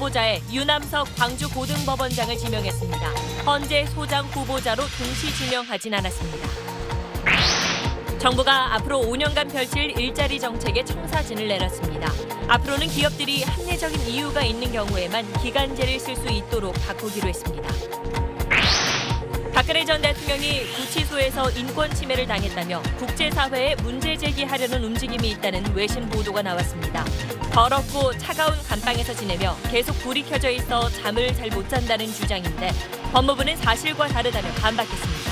후보자에 유남석 광주고등법원장을 지명했습니다. 헌재 소장 후보자로 동시 지명하진 않았습니다. 정부가 앞으로 5년간 펼칠 일자리 정책에 청사진을 내놨습니다. 앞으로는 기업들이 합리적인 이유가 있는 경우에만 기간제를 쓸 수 있도록 바꾸기로 했습니다. 박근혜 전 대통령이 구치소에서 인권 침해를 당했다며 국제사회에 문제 제기하려는 움직임이 있다는 외신 보도가 나왔습니다. 더럽고 차가운 감방에서 지내며 계속 불이 켜져 있어 잠을 잘 못 잔다는 주장인데 법무부는 사실과 다르다며 반박했습니다.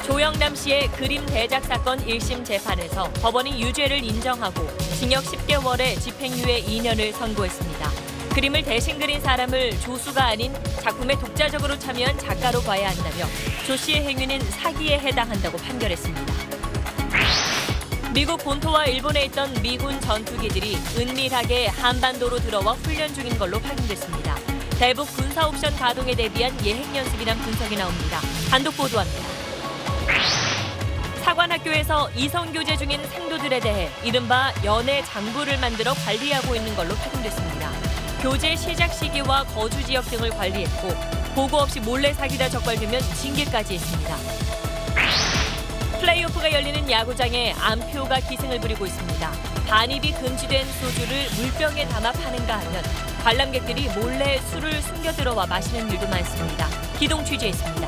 조영남 씨의 그림 대작 사건 1심 재판에서 법원이 유죄를 인정하고 징역 10개월에 집행유예 2년을 선고했습니다. 그림을 대신 그린 사람을 조수가 아닌 작품에 독자적으로 참여한 작가로 봐야 한다며 조 씨의 행위는 사기에 해당한다고 판결했습니다. 미국 본토와 일본에 있던 미군 전투기들이 은밀하게 한반도로 들어와 훈련 중인 걸로 확인됐습니다. 대북 군사 옵션 가동에 대비한 예행 연습이란 분석이 나옵니다. 단독 보도합니다. 사관학교에서 이성교제 중인 생도들에 대해 이른바 연애 장부를 만들어 관리하고 있는 걸로 확인됐습니다. 교제 시작 시기와 거주 지역 등을 관리했고 보고 없이 몰래 사귀다 적발되면 징계까지 했습니다. 플레이오프가 열리는 야구장에 암표가 기승을 부리고 있습니다. 반입이 금지된 소주를 물병에 담아 파는가 하면 관람객들이 몰래 술을 숨겨 들어와 마시는 일도 많습니다. 기동 취재했습니다.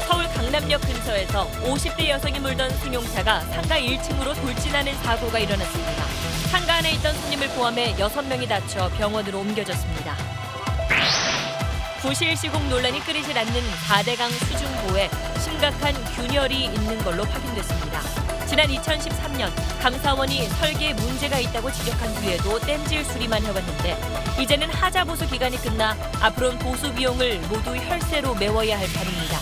서울 강남역 근처에서 50대 여성이 몰던 승용차가 상가 1층으로 돌진하는 사고가 일어났습니다. 상가 안에 있던 손님을 포함해 6명이 다쳐 병원으로 옮겨졌습니다. 부실 시공 논란이 끊이질 않는 4대강 수중보에 심각한 균열이 있는 걸로 확인됐습니다. 지난 2013년 감사원이 설계에 문제가 있다고 지적한 뒤에도 땜질 수리만 해왔는데 이제는 하자 보수 기간이 끝나 앞으로는 보수 비용을 모두 혈세로 메워야 할 판입니다.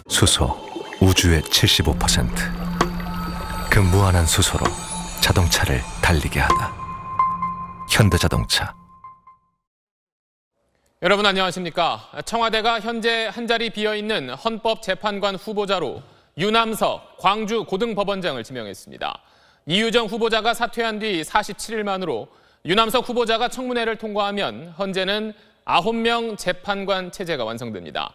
수소, 우주의 75%. 그 무한한 수소로 자동차를 달리게 하다. 현대자동차. 여러분 안녕하십니까? 청와대가 현재 한 자리 비어있는 헌법재판관 후보자로 유남석 광주고등법원장을 지명했습니다. 이유정 후보자가 사퇴한 뒤 47일 만으로 유남석 후보자가 청문회를 통과하면 헌재는 9명 재판관 체제가 완성됩니다.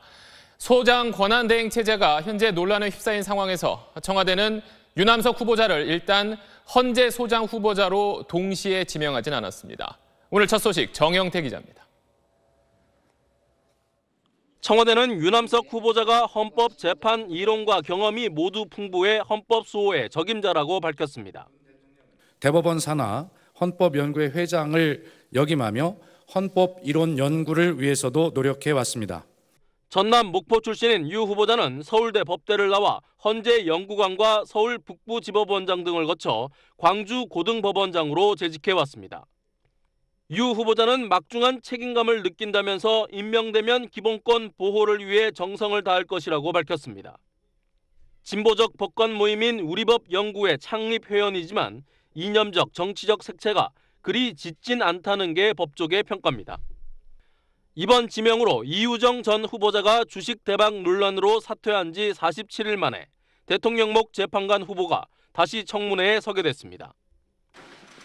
소장 권한 대행 체제가 현재 논란에 휩싸인 상황에서 청와대는 유남석 후보자를 일단 헌재 소장 후보자로 동시에 지명하진 않았습니다. 오늘 첫 소식 정영태 기자입니다. 청와대는 유남석 후보자가 헌법 재판 이론과 경험이 모두 풍부해 헌법 수호의 적임자라고 밝혔습니다. 대법원 산하 헌법연구회 회장을 역임하며 헌법 이론 연구를 위해서도 노력해 왔습니다. 전남 목포 출신인 유 후보자는 서울대 법대를 나와 헌재 연구관과 서울 북부지법원장 등을 거쳐 광주 고등법원장으로 재직해 왔습니다. 유 후보자는 막중한 책임감을 느낀다면서 임명되면 기본권 보호를 위해 정성을 다할 것이라고 밝혔습니다. 진보적 법관 모임인 우리법 연구회 창립 회원이지만 이념적 정치적 색채가 그리 짙진 않다는 게 법조계 평가입니다. 이번 지명으로 이유정 전 후보자가 주식 대박 논란으로 사퇴한 지 47일 만에 대통령목 재판관 후보가 다시 청문회에 서게 됐습니다.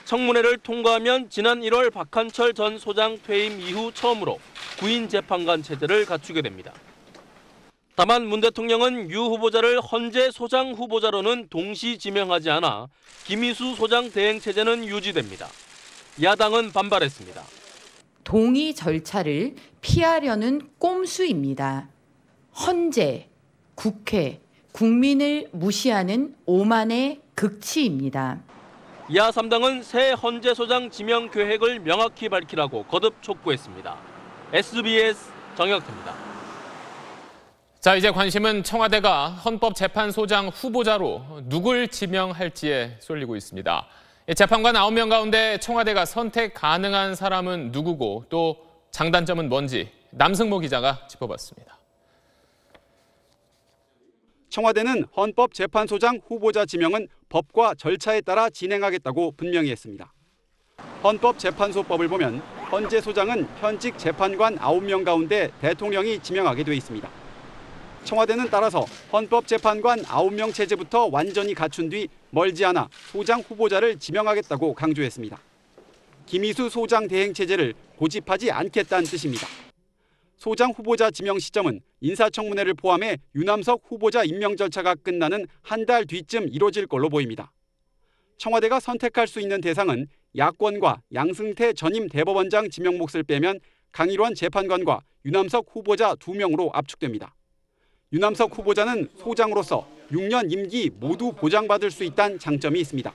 청문회를 통과하면 지난 1월 박한철 전 소장 퇴임 이후 처음으로 구인 재판관 체제를 갖추게 됩니다. 다만 문 대통령은 유 후보자를 헌재 소장 후보자로는 동시 지명하지 않아 김희수 소장 대행 체제는 유지됩니다. 야당은 반발했습니다. 동의 절차를 피하려는 꼼수입니다. 헌재, 국회, 국민을 무시하는 오만의 극치입니다. 야 3당은 새 헌재 소장 지명 계획을 명확히 밝히라고 거듭 촉구했습니다. SBS 정영태입니다. 자, 이제 관심은 청와대가 헌법재판소장 후보자로 누굴 지명할지에 쏠리고 있습니다. 재판관 9명 가운데 청와대가 선택 가능한 사람은 누구고 또 장단점은 뭔지 남승모 기자가 짚어봤습니다. 청와대는 헌법재판소장 후보자 지명은 법과 절차에 따라 진행하겠다고 분명히 했습니다. 헌법재판소법을 보면 헌재 소장은 현직 재판관 9명 가운데 대통령이 지명하게 돼 있습니다. 청와대는 따라서 헌법재판관 9명 체제부터 완전히 갖춘 뒤 멀지 않아 소장 후보자를 지명하겠다고 강조했습니다. 김희수 소장 대행 체제를 고집하지 않겠다는 뜻입니다. 소장 후보자 지명 시점은 인사청문회를 포함해 유남석 후보자 임명 절차가 끝나는 한 달 뒤쯤 이뤄질 걸로 보입니다. 청와대가 선택할 수 있는 대상은 야권과 양승태 전임 대법원장 지명 몫을 빼면 강일원 재판관과 유남석 후보자 2명으로 압축됩니다. 유남석 후보자는 소장으로서 6년 임기 모두 보장받을 수 있다는 장점이 있습니다.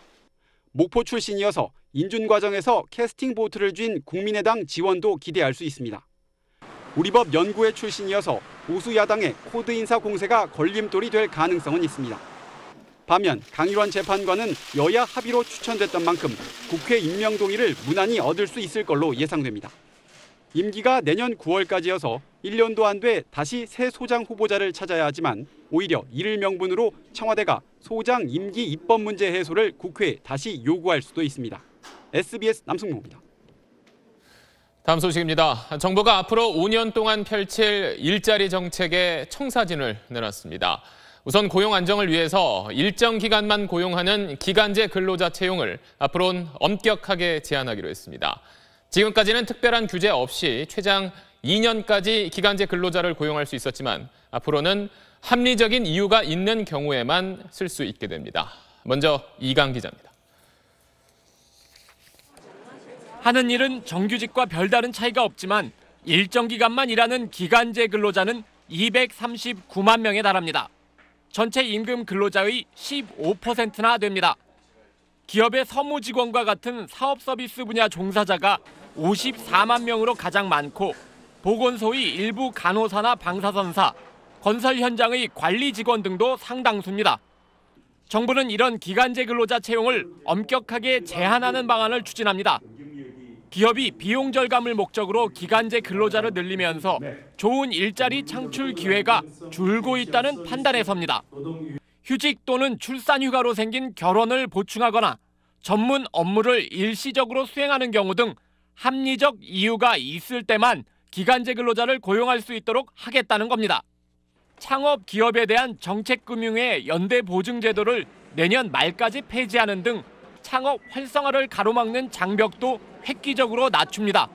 목포 출신이어서 인준 과정에서 캐스팅 보트를 쥔 국민의당 지원도 기대할 수 있습니다. 우리법 연구회 출신이어서 보수 야당의 코드 인사 공세가 걸림돌이 될 가능성은 있습니다. 반면 강일원 재판관은 여야 합의로 추천됐던 만큼 국회 임명 동의를 무난히 얻을 수 있을 걸로 예상됩니다. 임기가 내년 9월까지여서 1년도 안 돼 다시 새 소장 후보자를 찾아야 하지만 오히려 이를 명분으로 청와대가 소장 임기 입법 문제 해소를 국회에 다시 요구할 수도 있습니다. SBS 남승모입니다. 다음 소식입니다. 정부가 앞으로 5년 동안 펼칠 일자리 정책에 청사진을 내놨습니다. 우선 고용 안정을 위해서 일정 기간만 고용하는 기간제 근로자 채용을 앞으로는 엄격하게 제한하기로 했습니다. 지금까지는 특별한 규제 없이 최장 2년까지 기간제 근로자를 고용할 수 있었지만 앞으로는 합리적인 이유가 있는 경우에만 쓸 수 있게 됩니다. 먼저 이강 기자입니다. 하는 일은 정규직과 별다른 차이가 없지만 일정 기간만 일하는 기간제 근로자는 239만 명에 달합니다. 전체 임금 근로자의 15%나 됩니다. 기업의 서무직원과 같은 사업 서비스 분야 종사자가 54만 명으로 가장 많고 보건소의 일부 간호사나 방사선사, 건설 현장의 관리 직원 등도 상당수입니다. 정부는 이런 기간제 근로자 채용을 엄격하게 제한하는 방안을 추진합니다. 기업이 비용 절감을 목적으로 기간제 근로자를 늘리면서 좋은 일자리 창출 기회가 줄고 있다는 판단에 섭니다. 휴직 또는 출산휴가로 생긴 결혼을 보충하거나 전문 업무를 일시적으로 수행하는 경우 등 합리적 이유가 있을 때만 기간제 근로자를 고용할 수 있도록 하겠다는 겁니다. 창업 기업에 대한 정책금융의 연대 보증 제도를 내년 말까지 폐지하는 등 창업 활성화를 가로막는 장벽도 획기적으로 낮춥니다.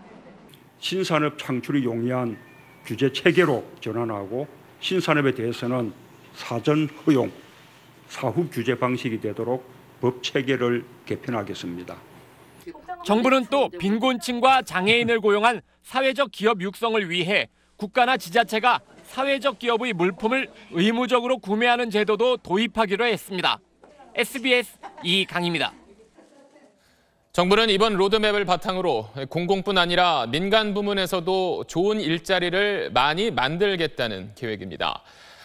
신산업 창출이 용이한 규제 체계로 전환하고 신산업에 대해서는 사전 허용, 사후 규제 방식이 되도록 법 체계를 개편하겠습니다. 정부는 또 빈곤층과 장애인을 고용한 사회적 기업 육성을 위해 국가나 지자체가 사회적 기업의 물품을 의무적으로 구매하는 제도도 도입하기로 했습니다. SBS 이강입니다. 정부는 이번 로드맵을 바탕으로 공공뿐 아니라 민간 부문에서도 좋은 일자리를 많이 만들겠다는 계획입니다.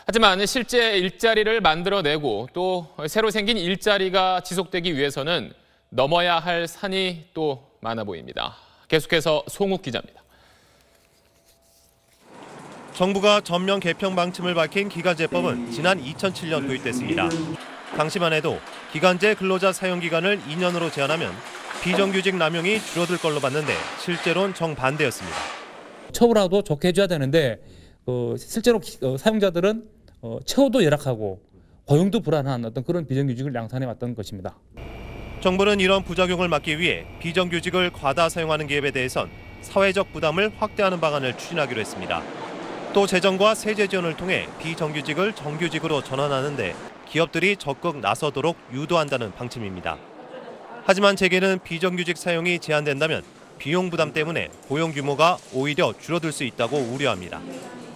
하지만 실제 일자리를 만들어내고 또 새로 생긴 일자리가 지속되기 위해서는 넘어야 할 산이 또 많아 보입니다. 계속해서 송욱 기자입니다. 정부가 전면 개편 방침을 밝힌 기간제법은 지난 2007년 도입됐습니다. 당시만 해도 기간제 근로자 사용 기간을 2년으로 제한하면 비정규직 남용이 줄어들 걸로 봤는데 실제로는 정반대였습니다. 처우라도 좋게 해줘야 되는데 실제로 사용자들은 처우도 열악하고 고용도 불안한 어떤 그런 비정규직을 양산해 왔던 것입니다. 정부는 이런 부작용을 막기 위해 비정규직을 과다 사용하는 기업에 대해선 사회적 부담을 확대하는 방안을 추진하기로 했습니다. 또 재정과 세제 지원을 통해 비정규직을 정규직으로 전환하는 데 기업들이 적극 나서도록 유도한다는 방침입니다. 하지만 재계는 비정규직 사용이 제한된다면 비용 부담 때문에 고용 규모가 오히려 줄어들 수 있다고 우려합니다.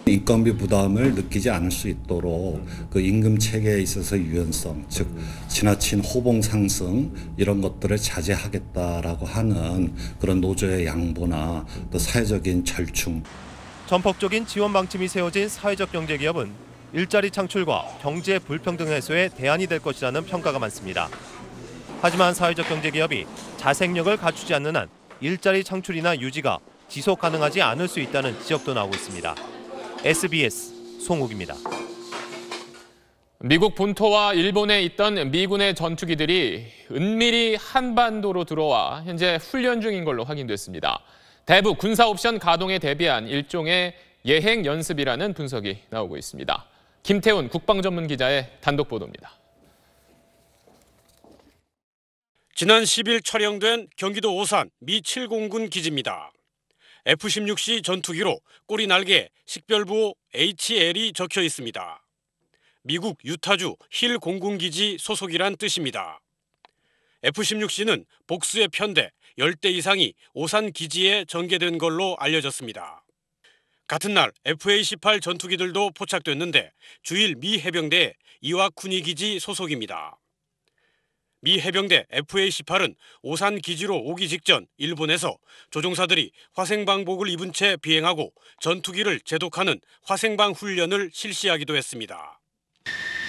인건비 부담을 느끼지 않을 수 있도록 그 임금 체계에 있어서 유연성, 즉 지나친 호봉 상승 이런 것들을 자제하겠다라고 하는 그런 노조의 양보나 또 사회적인 절충. 전폭적인 지원 방침이 세워진 사회적 경제 기업은 일자리 창출과 경제 불평등 해소에 대안이 될 것이라는 평가가 많습니다. 하지만 사회적 경제 기업이 자생력을 갖추지 않는 한 일자리 창출이나 유지가 지속 가능하지 않을 수 있다는 지적도 나오고 있습니다. SBS 송욱입니다. 미국 본토와 일본에 있던 미군의 전투기들이 은밀히 한반도로 들어와 현재 훈련 중인 걸로 확인됐습니다. 대북 군사 옵션 가동에 대비한 일종의 예행 연습이라는 분석이 나오고 있습니다. 김태훈 국방전문기자의 단독 보도입니다. 지난 10일 촬영된 경기도 오산 미 7공군 기지입니다. F-16C 전투기로 꼬리 날개에 식별부호 HL이 적혀 있습니다. 미국 유타주 힐 공군기지 소속이란 뜻입니다. F-16C는 복수의 편대 10대 이상이 오산 기지에 전개된 걸로 알려졌습니다. 같은 날 FA-18 전투기들도 포착됐는데 주일 미 해병대 이와쿠니 기지 소속입니다. 미 해병대 FA-18은 오산 기지로 오기 직전 일본에서 조종사들이 화생방복을 입은 채 비행하고 전투기를 제독하는 화생방 훈련을 실시하기도 했습니다.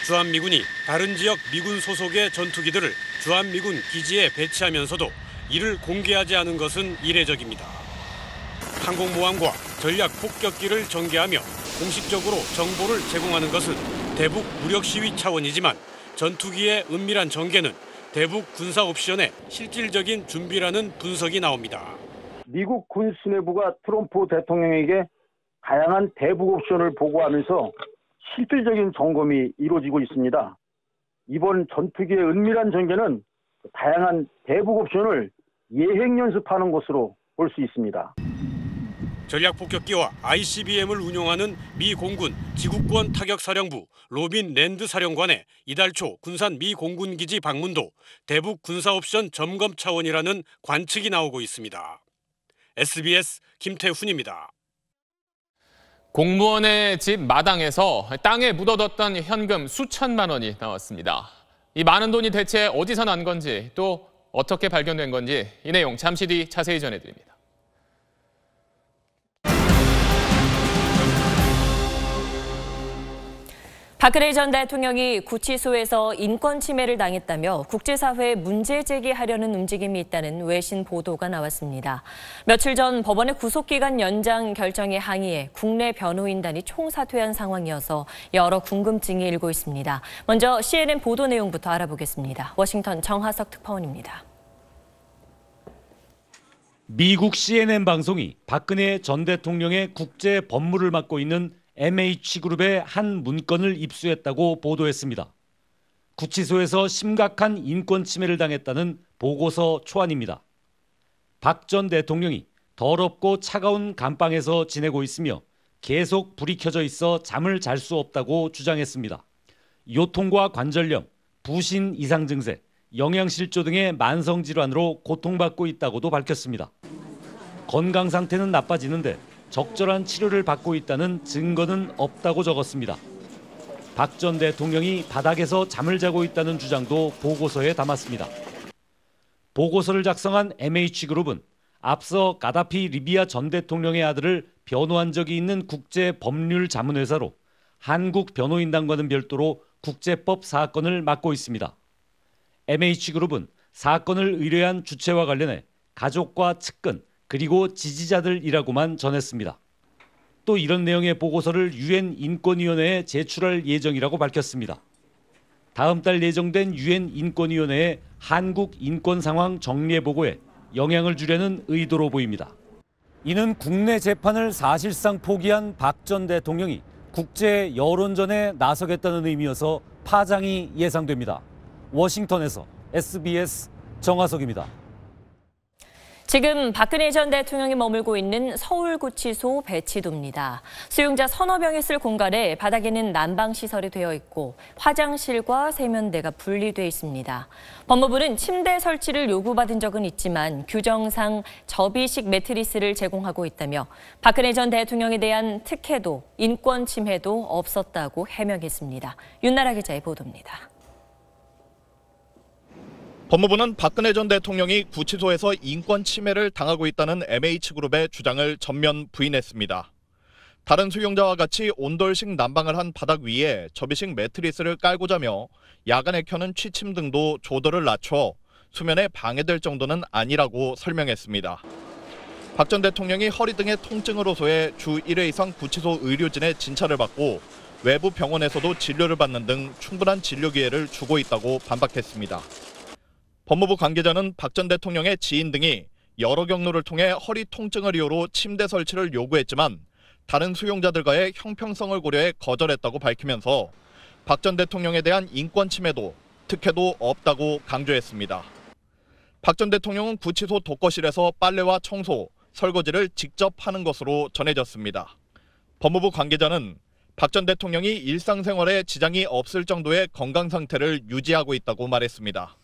주한미군이 다른 지역 미군 소속의 전투기들을 주한미군 기지에 배치하면서도 이를 공개하지 않은 것은 이례적입니다. 항공모함과 전략 폭격기를 전개하며 공식적으로 정보를 제공하는 것은 대북 무력 시위 차원이지만 전투기의 은밀한 전개는 대북 군사 옵션의 실질적인 준비라는 분석이 나옵니다. 미국 군 수뇌부가 트럼프 대통령에게 다양한 대북 옵션을 보고하면서 실질적인 점검이 이루어지고 있습니다. 이번 전투기의 은밀한 전개는 다양한 대북 옵션을 예행 연습하는 것으로 볼 수 있습니다. 전략 폭격기와 ICBM을 운용하는 미 공군 지구권 타격사령부 로빈 랜드 사령관의 이달 초 군산 미 공군기지 방문도 대북 군사 옵션 점검 차원이라는 관측이 나오고 있습니다. SBS 김태훈입니다. 공무원의 집 마당에서 땅에 묻어뒀던 현금 수천만 원이 나왔습니다. 이 많은 돈이 대체 어디서 난 건지 또 어떻게 발견된 건지 이 내용 잠시 뒤 자세히 전해드립니다. 박근혜 전 대통령이 구치소에서 인권 침해를 당했다며 국제사회에 문제 제기하려는 움직임이 있다는 외신 보도가 나왔습니다. 며칠 전 법원의 구속기간 연장 결정에 항의해 국내 변호인단이 총사퇴한 상황이어서 여러 궁금증이 일고 있습니다. 먼저 CNN 보도 내용부터 알아보겠습니다. 워싱턴 정하석 특파원입니다. 미국 CNN 방송이 박근혜 전 대통령의 국제 법무를 맡고 있는 MH그룹의 한 문건을 입수했다고 보도했습니다. 구치소에서 심각한 인권 침해를 당했다는 보고서 초안입니다. 박 전 대통령이 더럽고 차가운 감방에서 지내고 있으며 계속 불이 켜져 있어 잠을 잘 수 없다고 주장했습니다. 요통과 관절염, 부신 이상 증세, 영양실조 등의 만성질환으로 고통받고 있다고도 밝혔습니다. 건강 상태는 나빠지는데 적절한 치료를 받고 있다는 증거는 없다고 적었습니다. 박 전 대통령이 바닥에서 잠을 자고 있다는 주장도 보고서에 담았습니다. 보고서를 작성한 MH그룹은 앞서 가다피 리비아 전 대통령의 아들을 변호한 적이 있는 국제법률자문회사로 한국변호인단과는 별도로 국제법 사건을 맡고 있습니다. MH그룹은 사건을 의뢰한 주체와 관련해 가족과 측근, 그리고 지지자들이라고만 전했습니다. 또 이런 내용의 보고서를 유엔 인권위원회에 제출할 예정이라고 밝혔습니다. 다음 달 예정된 유엔 인권위원회의 한국 인권 상황 정리해 보고에 영향을 주려는 의도로 보입니다. 이는 국내 재판을 사실상 포기한 박 전 대통령이 국제 여론전에 나서겠다는 의미여서 파장이 예상됩니다. 워싱턴에서 SBS 정하석입니다. 지금 박근혜 전 대통령이 머물고 있는 서울구치소 배치도입니다. 수용자 서너 명이 쓸 공간에 바닥에는 난방시설이 되어 있고 화장실과 세면대가 분리돼 있습니다. 법무부는 침대 설치를 요구받은 적은 있지만 규정상 접이식 매트리스를 제공하고 있다며 박근혜 전 대통령에 대한 특혜도 인권 침해도 없었다고 해명했습니다. 윤나라 기자의 보도입니다. 법무부는 박근혜 전 대통령이 구치소에서 인권 침해를 당하고 있다는 MH그룹의 주장을 전면 부인했습니다. 다른 수용자와 같이 온돌식 난방을 한 바닥 위에 접이식 매트리스를 깔고 자며 야간에 켜는 취침 등도 조도를 낮춰 수면에 방해될 정도는 아니라고 설명했습니다. 박 전 대통령이 허리 등의 통증을 호소해 주 1회 이상 구치소 의료진의 진찰을 받고 외부 병원에서도 진료를 받는 등 충분한 진료 기회를 주고 있다고 반박했습니다. 법무부 관계자는 박 전 대통령의 지인 등이 여러 경로를 통해 허리 통증을 이유로 침대 설치를 요구했지만 다른 수용자들과의 형평성을 고려해 거절했다고 밝히면서 박 전 대통령에 대한 인권 침해도 특혜도 없다고 강조했습니다. 박 전 대통령은 구치소 독거실에서 빨래와 청소, 설거지를 직접 하는 것으로 전해졌습니다. 법무부 관계자는 박 전 대통령이 일상생활에 지장이 없을 정도의 건강 상태를 유지하고 있다고 말했습니다.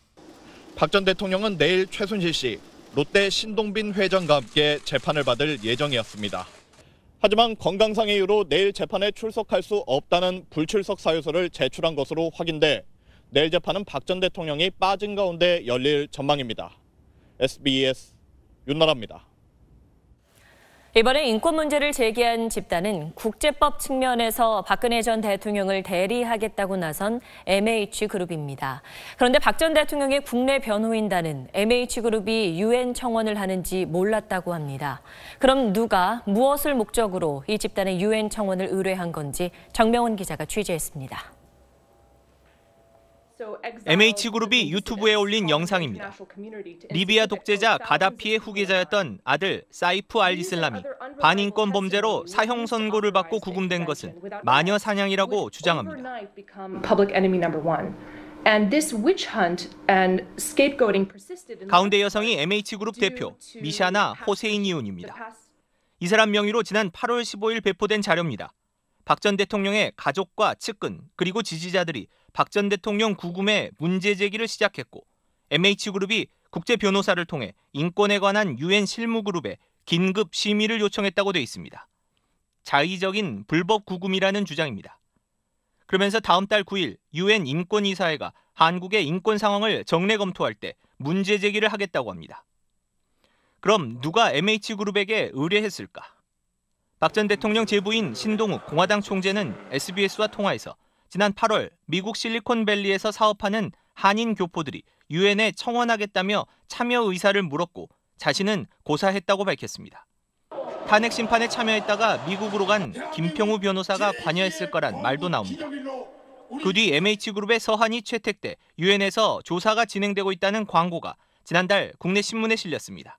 박 전 대통령은 내일 최순실 씨, 롯데 신동빈 회장과 함께 재판을 받을 예정이었습니다. 하지만 건강상의 이유로 내일 재판에 출석할 수 없다는 불출석 사유서를 제출한 것으로 확인돼 내일 재판은 박 전 대통령이 빠진 가운데 열릴 전망입니다. SBS 윤나라입니다. 이번에 인권 문제를 제기한 집단은 국제법 측면에서 박근혜 전 대통령을 대리하겠다고 나선 MH그룹입니다. 그런데 박 전 대통령의 국내 변호인단은 MH그룹이 유엔 청원을 하는지 몰랐다고 합니다. 그럼 누가 무엇을 목적으로 이 집단의 유엔 청원을 의뢰한 건지 정명훈 기자가 취재했습니다. MH그룹이 유튜브에 올린 영상입니다. 리비아 독재자 가다피의 후계자였던 아들 사이프 알-이슬람이 반인권 범죄로 사형 선고를 받고 구금된 것은 마녀 사냥이라고 주장합니다. 가운데 여성이 MH그룹 대표 미샤나 호세이니운입니다. 이 사람 명의로 지난 8월 15일 배포된 자료입니다. 박 전 대통령의 가족과 측근 그리고 지지자들이 박 전 대통령 구금의 문제 제기를 시작했고 MH그룹이 국제 변호사를 통해 인권에 관한 유엔 실무그룹에 긴급 심의를 요청했다고 돼 있습니다. 자의적인 불법 구금이라는 주장입니다. 그러면서 다음 달 9일 유엔 인권이사회가 한국의 인권 상황을 정례 검토할 때 문제 제기를 하겠다고 합니다. 그럼 누가 MH그룹에게 의뢰했을까? 박 전 대통령 제부인 신동욱 공화당 총재는 SBS와 통화에서 지난 8월 미국 실리콘밸리에서 사업하는 한인 교포들이 유엔에 청원하겠다며 참여 의사를 물었고 자신은 고사했다고 밝혔습니다. 탄핵 심판에 참여했다가 미국으로 간 김평우 변호사가 관여했을 거란 말도 나옵니다. 그 뒤 MH그룹의 서한이 채택돼 유엔에서 조사가 진행되고 있다는 광고가 지난달 국내 신문에 실렸습니다.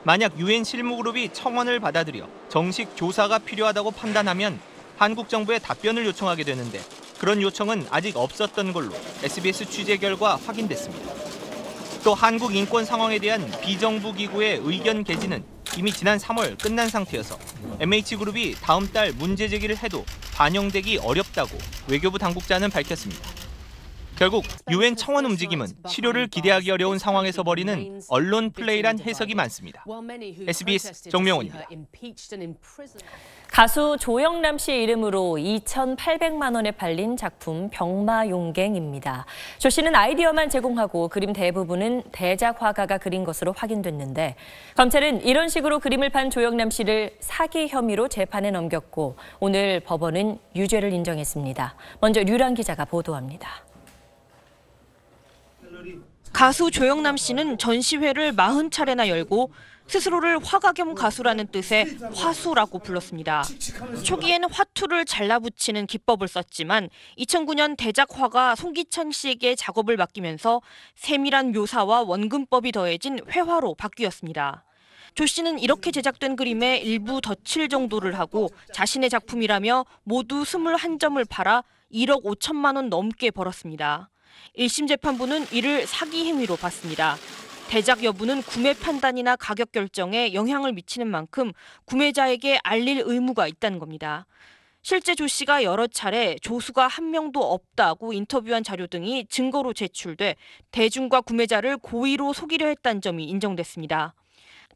만약 유엔 실무그룹이 청원을 받아들여 정식 조사가 필요하다고 판단하면 한국 정부에 답변을 요청하게 되는데 그런 요청은 아직 없었던 걸로 SBS 취재 결과 확인됐습니다. 또 한국 인권 상황에 대한 비정부 기구의 의견 개진은 이미 지난 3월 끝난 상태여서 MH그룹이 다음 달 문제 제기를 해도 반영되기 어렵다고 외교부 당국자는 밝혔습니다. 결국 유엔 청원 움직임은 실효를 기대하기 어려운 상황에서 벌이는 언론 플레이란 해석이 많습니다. SBS 정명훈입니다. 가수 조영남 씨의 이름으로 2,800만 원에 팔린 작품 병마용갱입니다. 조 씨는 아이디어만 제공하고 그림 대부분은 대작 화가가 그린 것으로 확인됐는데 검찰은 이런 식으로 그림을 판 조영남 씨를 사기 혐의로 재판에 넘겼고 오늘 법원은 유죄를 인정했습니다. 먼저 류란 기자가 보도합니다. 가수 조영남 씨는 전시회를 40차례나 열고 스스로를 화가 겸 가수라는 뜻의 화수라고 불렀습니다. 초기엔 화투를 잘라붙이는 기법을 썼지만 2009년 대작 화가 송기천 씨에게 작업을 맡기면서 세밀한 묘사와 원근법이 더해진 회화로 바뀌었습니다. 조 씨는 이렇게 제작된 그림에 일부 덧칠 정도를 하고 자신의 작품이라며 모두 21점을 팔아 1억 5천만 원 넘게 벌었습니다. 1심 재판부는 이를 사기 행위로 봤습니다. 대작 여부는 구매 판단이나 가격 결정에 영향을 미치는 만큼 구매자에게 알릴 의무가 있다는 겁니다. 실제 조 씨가 여러 차례 조수가 한 명도 없다고 인터뷰한 자료 등이 증거로 제출돼 대중과 구매자를 고의로 속이려 했다는 점이 인정됐습니다.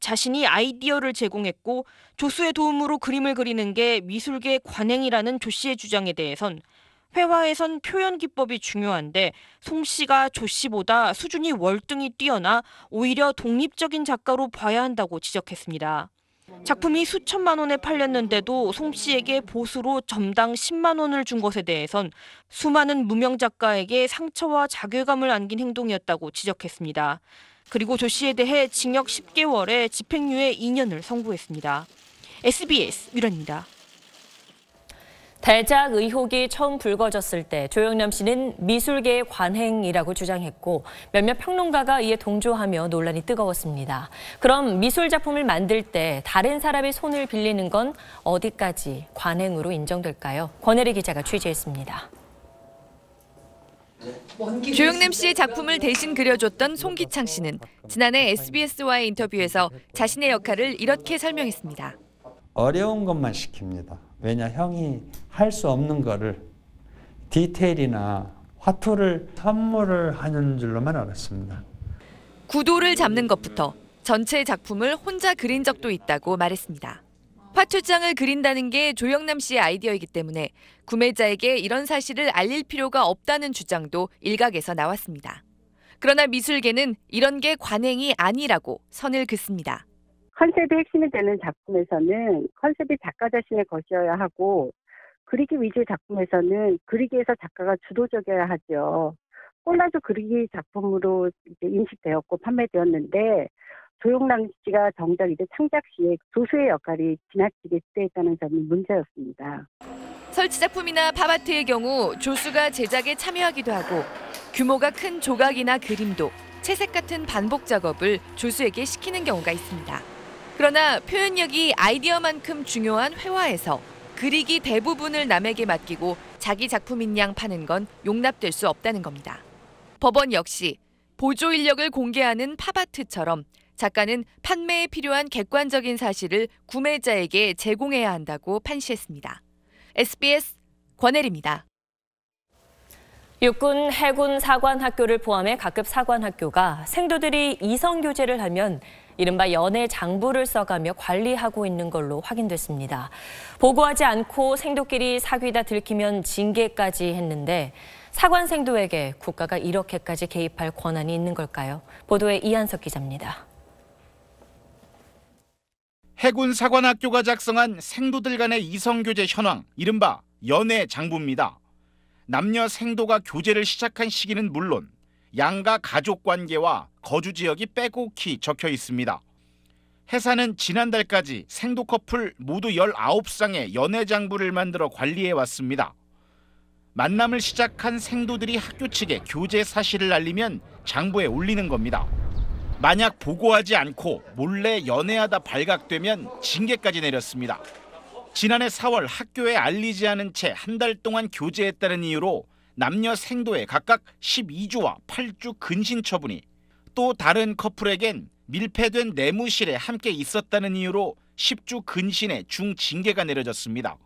자신이 아이디어를 제공했고 조수의 도움으로 그림을 그리는 게 미술계 관행이라는 조 씨의 주장에 대해선 회화에선 표현 기법이 중요한데 송 씨가 조 씨보다 수준이 월등히 뛰어나 오히려 독립적인 작가로 봐야 한다고 지적했습니다. 작품이 수천만 원에 팔렸는데도 송 씨에게 보수로 점당 10만 원을 준 것에 대해선 수많은 무명 작가에게 상처와 자괴감을 안긴 행동이었다고 지적했습니다. 그리고 조 씨에 대해 징역 10개월에 집행유예 2년을 선고했습니다. SBS 유란입니다. 대작 의혹이 처음 불거졌을 때 조영남 씨는 미술계의 관행이라고 주장했고 몇몇 평론가가 이에 동조하며 논란이 뜨거웠습니다. 그럼 미술 작품을 만들 때 다른 사람의 손을 빌리는 건 어디까지 관행으로 인정될까요? 권혜리 기자가 취재했습니다. 조영남 씨의 작품을 대신 그려줬던 송기창 씨는 지난해 SBS와의 인터뷰에서 자신의 역할을 이렇게 설명했습니다. 어려운 것만 시킵니다. 왜냐, 형이 할 수 없는 거를 디테일이나 화투를 선물을 하는 줄로만 알았습니다. 구도를 잡는 것부터 전체 작품을 혼자 그린 적도 있다고 말했습니다. 화투장을 그린다는 게 조영남 씨의 아이디어이기 때문에 구매자에게 이런 사실을 알릴 필요가 없다는 주장도 일각에서 나왔습니다. 그러나 미술계는 이런 게 관행이 아니라고 선을 긋습니다. 컨셉이 핵심이 되는 작품에서는 컨셉이 작가 자신의 것이어야 하고, 그리기 위주의 작품에서는 그리기에서 작가가 주도적이어야 하죠. 콜라주 그리기 작품으로 이제 인식되었고 판매되었는데, 조영남 씨가 정작 이제 창작 시에 조수의 역할이 지나치게 지대했다는 점이 문제였습니다. 설치 작품이나 팝아트의 경우 조수가 제작에 참여하기도 하고, 규모가 큰 조각이나 그림도 채색 같은 반복 작업을 조수에게 시키는 경우가 있습니다. 그러나 표현력이 아이디어만큼 중요한 회화에서 그리기 대부분을 남에게 맡기고 자기 작품인 양 파는 건 용납될 수 없다는 겁니다. 법원 역시 보조 인력을 공개하는 팝아트처럼 작가는 판매에 필요한 객관적인 사실을 구매자에게 제공해야 한다고 판시했습니다. SBS 권혜리입니다. 육군 해군 사관학교를 포함해 각급 사관학교가 생도들이 이성교제를 하면 이른바 연애 장부를 써가며 관리하고 있는 걸로 확인됐습니다. 보고하지 않고 생도끼리 사귀다 들키면 징계까지 했는데 사관생도에게 국가가 이렇게까지 개입할 권한이 있는 걸까요? 보도에 이한석 기자입니다. 해군 사관학교가 작성한 생도들 간의 이성교제 현황, 이른바 연애 장부입니다. 남녀 생도가 교제를 시작한 시기는 물론 양가 가족 관계와 거주 지역이 빼곡히 적혀 있습니다. 회사는 지난달까지 생도 커플 모두 19쌍의 연애 장부를 만들어 관리해 왔습니다. 만남을 시작한 생도들이 학교 측에 교제 사실을 알리면 장부에 올리는 겁니다. 만약 보고하지 않고 몰래 연애하다 발각되면 징계까지 내렸습니다. 지난해 4월 학교에 알리지 않은 채 한 달 동안 교제했다는 이유로 남녀 생도에 각각 12주와 8주 근신 처분이, 또 다른 커플에겐 밀폐된 내무실에 함께 있었다는 이유로 10주 근신의 중징계가 내려졌습니다.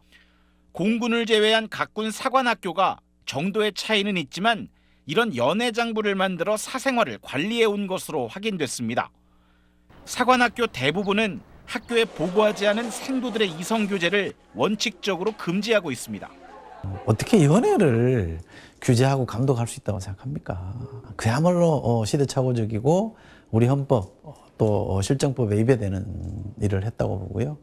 공군을 제외한 각군 사관학교가 정도의 차이는 있지만 이런 연애 장부를 만들어 사생활을 관리해 온 것으로 확인됐습니다. 사관학교 대부분은 학교에 보고하지 않은 생도들의 이성교제를 원칙적으로 금지하고 있습니다. 어떻게 연애를 규제하고 감독할 수 있다고 생각합니까? 그야말로 시대착오적이고 우리 헌법 또 실정법에 위배되는 일을 했다고 보고요.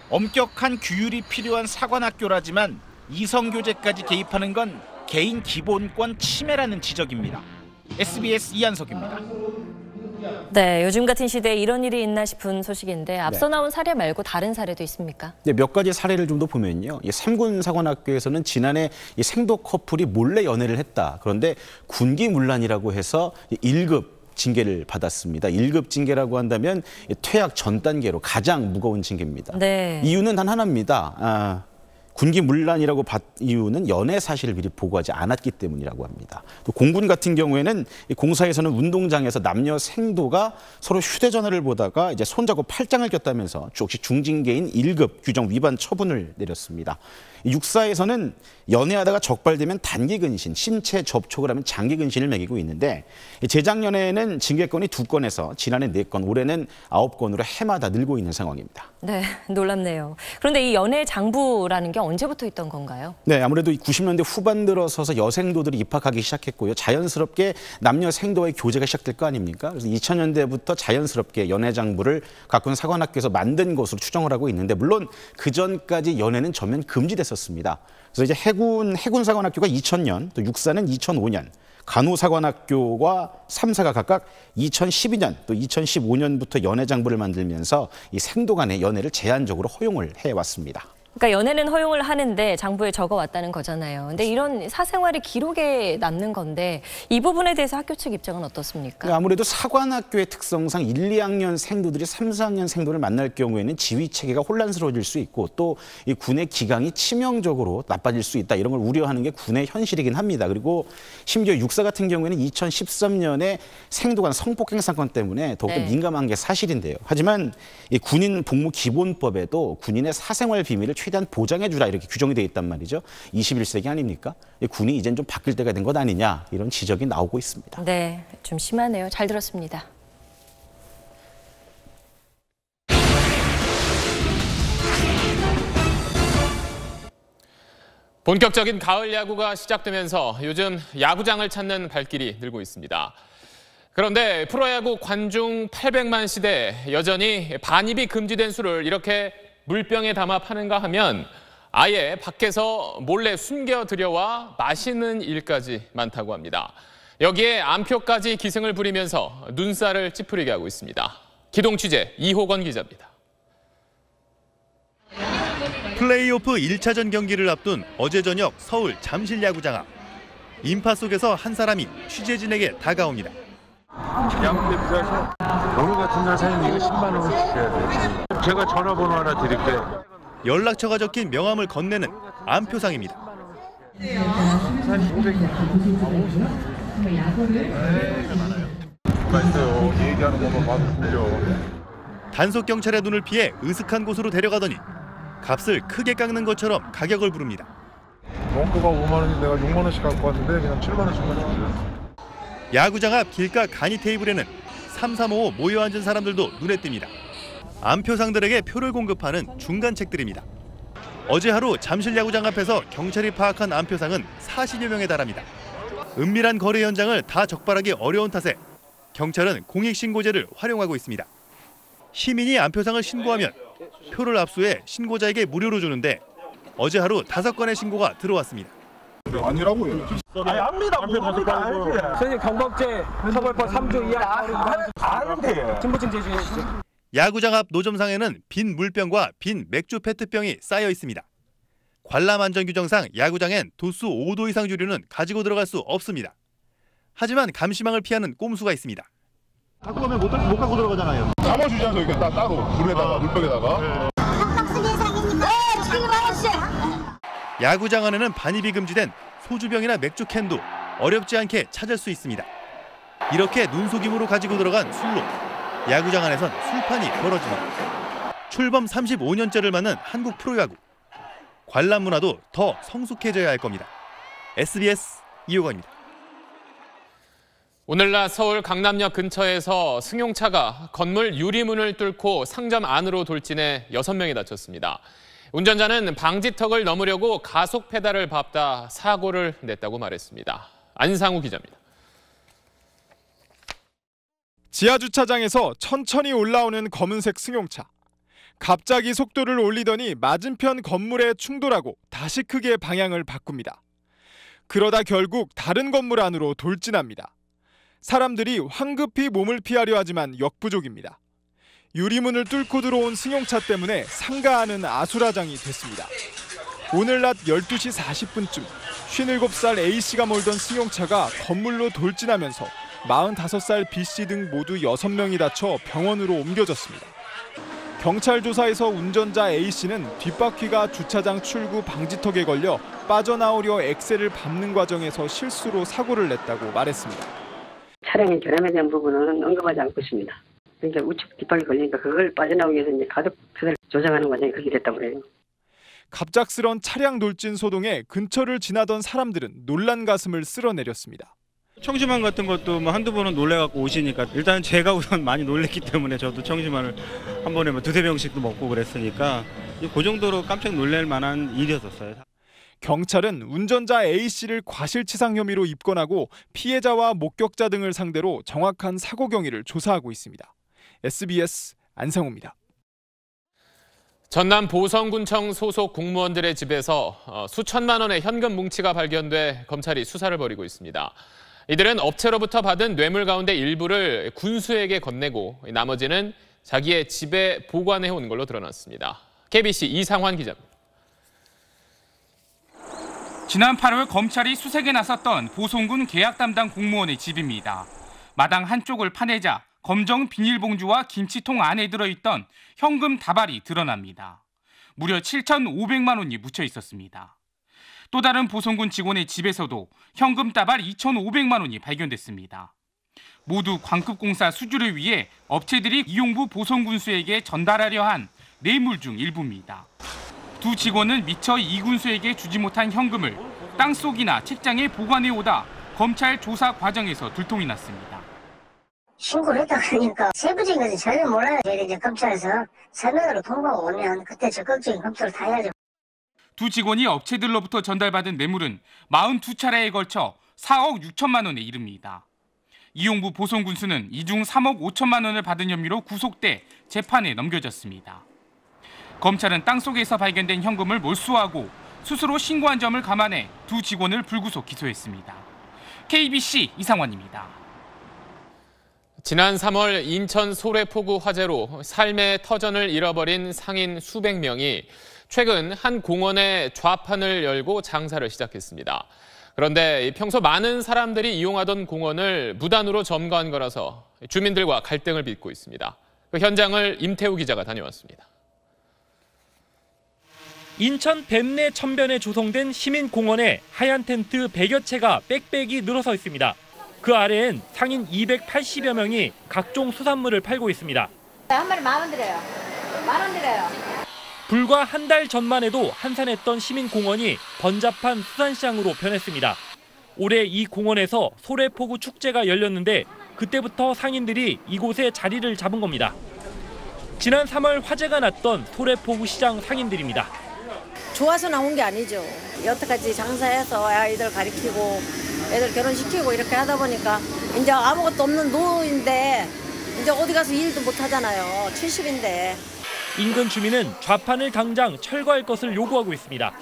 엄격한 규율이 필요한 사관학교라지만 이성교제까지 개입하는 건 개인 기본권 침해라는 지적입니다. SBS 이한석입니다. 네, 요즘 같은 시대에 이런 일이 있나 싶은 소식인데 앞서 나온 사례 말고 다른 사례도 있습니까? 네, 몇 가지 사례를 좀 더 보면요. 3군 사관학교에서는 지난해 이 생도 커플이 몰래 연애를 했다. 그런데 군기문란이라고 해서 1급 징계를 받았습니다. 1급 징계라고 한다면 퇴학 전 단계로 가장 무거운 징계입니다. 네. 이유는 단 하나입니다. 군기문란이라고 이유는 연애 사실을 미리 보고하지 않았기 때문이라고 합니다. 또 공군 같은 경우에는 공사에서는 운동장에서 남녀 생도가 서로 휴대전화를 보다가 이제 손잡고 팔짱을 꼈다면서 역시 중징계인 1급 규정 위반 처분을 내렸습니다. 육사에서는 연애하다가 적발되면 단기 근신, 신체 접촉을 하면 장기 근신을 매기고 있는데 재작년에는 징계건이 2건에서 지난해 4건, 올해는 9건으로 해마다 늘고 있는 상황입니다. 네, 놀랍네요. 그런데 이 연애 장부라는 게 언제부터 있던 건가요? 네, 아무래도 90년대 후반 들어서서 여생도들이 입학하기 시작했고요. 자연스럽게 남녀 생도와의 교제가 시작될 거 아닙니까? 그래서 2000년대부터 자연스럽게 연애 장부를 각군 사관학교에서 만든 것으로 추정을 하고 있는데 물론 그 전까지 연애는 전면 금지됐었습니다. 그래서 이제 해군 사관학교가 2000년, 또 육사는 2005년, 간호사관학교와 3사가 각각 2012년 또 2015년부터 연애 장부를 만들면서 이 생도 간의 연애를 제한적으로 허용을 해왔습니다. 그러니까 연애는 허용을 하는데 장부에 적어왔다는 거잖아요. 근데 이런 사생활이 기록에 남는 건데 이 부분에 대해서 학교 측 입장은 어떻습니까? 아무래도 사관학교의 특성상 1, 2학년 생도들이 3, 4학년 생도를 만날 경우에는 지휘 체계가 혼란스러워질 수 있고 또 이 군의 기강이 치명적으로 나빠질 수 있다. 이런 걸 우려하는 게 군의 현실이긴 합니다. 그리고 심지어 육사 같은 경우에는 2013년에 생도관 성폭행 사건 때문에 더욱더 민감한 게 사실인데요. 하지만 이 군인 복무 기본법에도 군인의 사생활 비밀을 최대한 보장해주라 이렇게 규정이 되어 있단 말이죠. 21세기 아닙니까? 군이 이젠 좀 바뀔 때가 된 것 아니냐 이런 지적이 나오고 있습니다. 네, 좀 심하네요. 잘 들었습니다. 본격적인 가을 야구가 시작되면서 요즘 야구장을 찾는 발길이 늘고 있습니다. 그런데 프로야구 관중 800만 시대 여전히 반입이 금지된 술을 이렇게 물병에 담아 파는가 하면 아예 밖에서 몰래 숨겨 들여와 마시는 일까지 많다고 합니다. 여기에 암표까지 기승을 부리면서 눈살을 찌푸리게 하고 있습니다. 기동 취재 이호건 기자입니다. 플레이오프 1차전 경기를 앞둔 어제 저녁 서울 잠실야구장 앞. 인파 속에서 한 사람이 취재진에게 다가옵니다. 양대 비자서 오늘 같은 날 사장님 이거 10만 원을 주셔야 돼요. 제가 전화번호 하나 드릴게요. 연락처가 적힌 명함을 건네는 암표상입니다. 있어요. 얘기하는 것만 봐도 들려. 단속 경찰의 눈을 피해 으슥한 곳으로 데려가더니 값을 크게 깎는 것처럼 가격을 부릅니다. 원가가 5만 원인데 내가 6만 원씩 갖고 왔는데 그냥 7만 원씩만 주세요. 야구장 앞 길가 간이 테이블에는 3-3-5 모여 앉은 사람들도 눈에 띕니다. 암표상들에게 표를 공급하는 중간책들입니다. 어제 하루 잠실야구장 앞에서 경찰이 파악한 암표상은 40여 명에 달합니다. 은밀한 거래 현장을 다 적발하기 어려운 탓에 경찰은 공익신고제를 활용하고 있습니다. 시민이 암표상을 신고하면 표를 압수해 신고자에게 무료로 주는데 어제 하루 5건의 신고가 들어왔습니다. 아니라고요. 아니 압니다. 선생님 경범죄 처벌법 3조 2 항 아는데 진보층 제지. 야구장 앞 노점상에는 빈 물병과 빈 맥주 페트병이 쌓여 있습니다. 관람 안전 규정상 야구장엔 도수 5도 이상 주류는 가지고 들어갈 수 없습니다. 하지만 감시망을 피하는 꼼수가 있습니다. 갖고 가면 못 갖고 들어가잖아요. 담아주잖아요. 이게 따로 물에다가 물병에다가. 야구장 안에는 반입이 금지된 소주병이나 맥주 캔도 어렵지 않게 찾을 수 있습니다. 이렇게 눈속임으로 가지고 들어간 술로 야구장 안에선 술판이 벌어집니다. 출범 35년째를 맞는 한국 프로야구. 관람 문화도 더 성숙해져야 할 겁니다. SBS 이호건입니다. 오늘 낮 서울 강남역 근처에서 승용차가 건물 유리문을 뚫고 상점 안으로 돌진해 6명이 다쳤습니다. 운전자는 방지턱을 넘으려고 가속 페달을 밟다 사고를 냈다고 말했습니다. 안상우 기자입니다. 지하주차장에서 천천히 올라오는 검은색 승용차. 갑자기 속도를 올리더니 맞은편 건물에 충돌하고 다시 크게 방향을 바꿉니다. 그러다 결국 다른 건물 안으로 돌진합니다. 사람들이 황급히 몸을 피하려 하지만 역부족입니다. 유리문을 뚫고 들어온 승용차 때문에 상가하는 아수라장이 됐습니다. 오늘 낮 12시 40분쯤 57살 A씨가 몰던 승용차가 건물로 돌진하면서 45살 B씨 등 모두 6명이 다쳐 병원으로 옮겨졌습니다. 경찰 조사에서 운전자 A씨는 뒷바퀴가 주차장 출구 방지턱에 걸려 빠져나오려 엑셀을 밟는 과정에서 실수로 사고를 냈다고 말했습니다. 차량의 결함에 대한 부분은 언급하지 않고 있습니다. 그러니까 우측 뒷바퀴 걸리니까 그걸 빠져나오기 위해서 이제 가속 페달을 조정하는 과정이 그렇게 됐다고 그래요. 갑작스런 차량 돌진 소동에 근처를 지나던 사람들은 놀란 가슴을 쓸어내렸습니다. 청심환 같은 것도 뭐 한두 번은 놀래갖고 오시니까 일단 제가 우선 많이 놀랬기 때문에 저도 청심환을 한 번에 뭐 2-3병씩도 먹고 그랬으니까 그 정도로 깜짝 놀랄 만한 일이었었어요. 경찰은 운전자 A씨를 과실치상 혐의로 입건하고 피해자와 목격자 등을 상대로 정확한 사고 경위를 조사하고 있습니다. SBS 안상우입니다. 전남 보성군청 소속 공무원들의 집에서 수천만 원의 현금 뭉치가 발견돼 검찰이 수사를 벌이고 있습니다. 이들은 업체로부터 받은 뇌물 가운데 일부를 군수에게 건네고 나머지는 자기의 집에 보관해온 걸로 드러났습니다. KBC 이상환 기자입니다. 지난 8월 검찰이 수색에 나섰던 보성군 계약 담당 공무원의 집입니다. 마당 한쪽을 파내자 검정 비닐봉지와 김치통 안에 들어있던 현금 다발이 드러납니다. 무려 7,500만 원이 묻혀 있었습니다. 또 다른 보성군 직원의 집에서도 현금 다발 2,500만 원이 발견됐습니다. 모두 광급공사 수주를 위해 업체들이 이용부 보성군수에게 전달하려 한 뇌물 중 일부입니다. 두 직원은 미처 이 군수에게 주지 못한 현금을 땅속이나 책장에 보관해 오다 검찰 조사 과정에서 들통이 났습니다. 신고를 했다 그러니까 세부적인 것은 전혀 몰라요. 저희가 이제 검찰에서 서면으로 통보가 오면 그때 적극적인 검토를 다 해야죠. 두 직원이 업체들로부터 전달받은 뇌물은 42차례에 걸쳐 4억 6천만 원에 이릅니다. 이용부 보성군수는 이 중 3억 5천만 원을 받은 혐의로 구속돼 재판에 넘겨졌습니다. 검찰은 땅속에서 발견된 현금을 몰수하고 스스로 신고한 점을 감안해 두 직원을 불구속 기소했습니다. KBC 이상환입니다. 지난 3월 인천 소래포구 화재로 삶의 터전을 잃어버린 상인 수백 명이 최근 한 공원의 좌판을 열고 장사를 시작했습니다. 그런데 평소 많은 사람들이 이용하던 공원을 무단으로 점거한 거라서 주민들과 갈등을 빚고 있습니다. 그 현장을 임태우 기자가 다녀왔습니다. 인천 뱀내 천변에 조성된 시민공원에 하얀 텐트 100여 채가 빽빽이 늘어서 있습니다. 그 아래엔 상인 280여 명이 각종 수산물을 팔고 있습니다. 한 마리 10,000원 드려요. 10,000원 드려요. 불과 한 달 전만 해도 한산했던 시민공원이 번잡한 수산시장으로 변했습니다. 올해 이 공원에서 소래포구 축제가 열렸는데 그때부터 상인들이 이곳에 자리를 잡은 겁니다. 지난 3월 화재가 났던 소래포구 시장 상인들입니다. 좋아서 나온 게 아니죠. 여태까지 장사해서 아이들 가르치고 애들 결혼시키고 이렇게 하다 보니까 이제 아무것도 없는 노인데 이제 어디 가서 일도 못 하잖아요. 70인데. 인근 주민은 좌판을 당장 철거할 것을 요구하고 있습니다.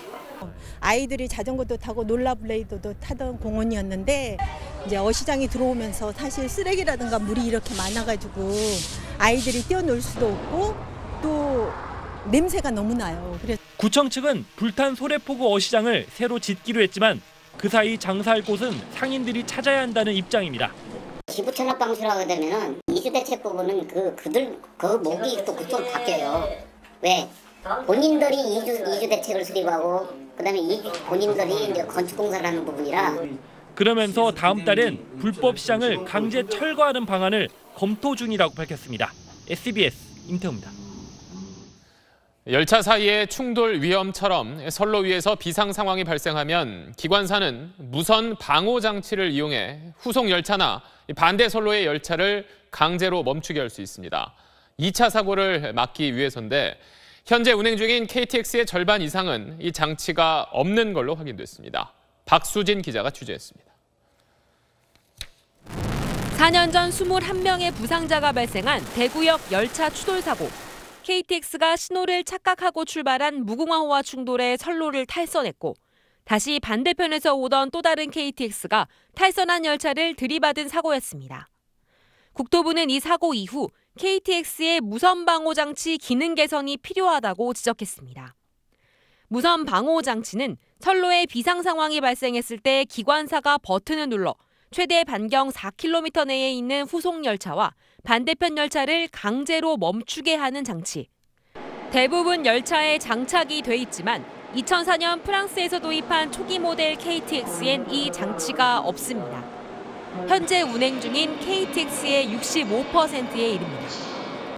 아이들이 자전거도 타고 롤러블레이드도 타던 공원이었는데 이제 어시장이 들어오면서 사실 쓰레기라든가 물이 이렇게 많아가지고 아이들이 뛰어놀 수도 없고 또 냄새가 너무 나요. 그래서 구청 측은 불탄 소래포구 어시장을 새로 짓기로 했지만 그 사이 장사할 곳은 상인들이 찾아야 한다는 입장입니다. 기부 천납 방수로 하게 되면은 이주 대책 부분은 그들 목이 또 그쪽으로 바뀌어요. 왜? 본인들이 이주 대책을 수립하고 그다음에 본인들이 이제 건축 공사를 하는 부분이라. 그러면서 다음 달엔 불법 시장을 강제 철거하는 방안을 검토 중이라고 밝혔습니다. SBS 임태우입니다. 열차 사이의 충돌 위험처럼 선로 위에서 비상 상황이 발생하면 기관사는 무선 방호 장치를 이용해 후속 열차나 반대 선로의 열차를 강제로 멈추게 할 수 있습니다. 2차 사고를 막기 위해서인데 현재 운행 중인 KTX의 절반 이상은 이 장치가 없는 걸로 확인됐습니다. 박수진 기자가 취재했습니다. 4년 전 21명의 부상자가 발생한 대구역 열차 추돌 사고. KTX가 신호를 착각하고 출발한 무궁화호와 충돌해 선로를 탈선했고 다시 반대편에서 오던 또 다른 KTX가 탈선한 열차를 들이받은 사고였습니다. 국토부는 이 사고 이후 KTX의 무선 방호 장치 기능 개선이 필요하다고 지적했습니다. 무선 방호 장치는 선로에 비상 상황이 발생했을 때 기관사가 버튼을 눌러 최대 반경 4km 내에 있는 후속 열차와 반대편 열차를 강제로 멈추게 하는 장치. 대부분 열차에 장착이 돼 있지만 2004년 프랑스에서 도입한 초기 모델 KTX엔 이 장치가 없습니다. 현재 운행 중인 KTX의 65%에 이릅니다.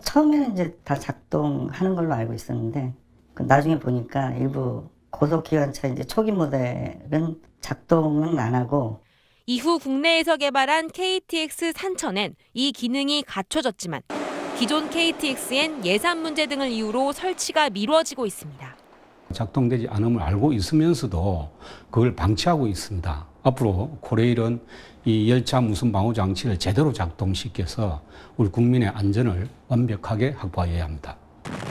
처음에는 이제 다 작동하는 걸로 알고 있었는데 나중에 보니까 일부 고속기관차 이제 초기 모델은 작동은 안 하고 이후 국내에서 개발한 KTX 산천엔 이 기능이 갖춰졌지만 기존 KTX엔 예산 문제 등을 이유로 설치가 미뤄지고 있습니다. 작동되지 않음을 알고 있으면서도 그걸 방치하고 있습니다. 앞으로 코레일은 이 열차 무선 방호 장치를 제대로 작동시켜서 우리 국민의 안전을 완벽하게 확보해야 합니다.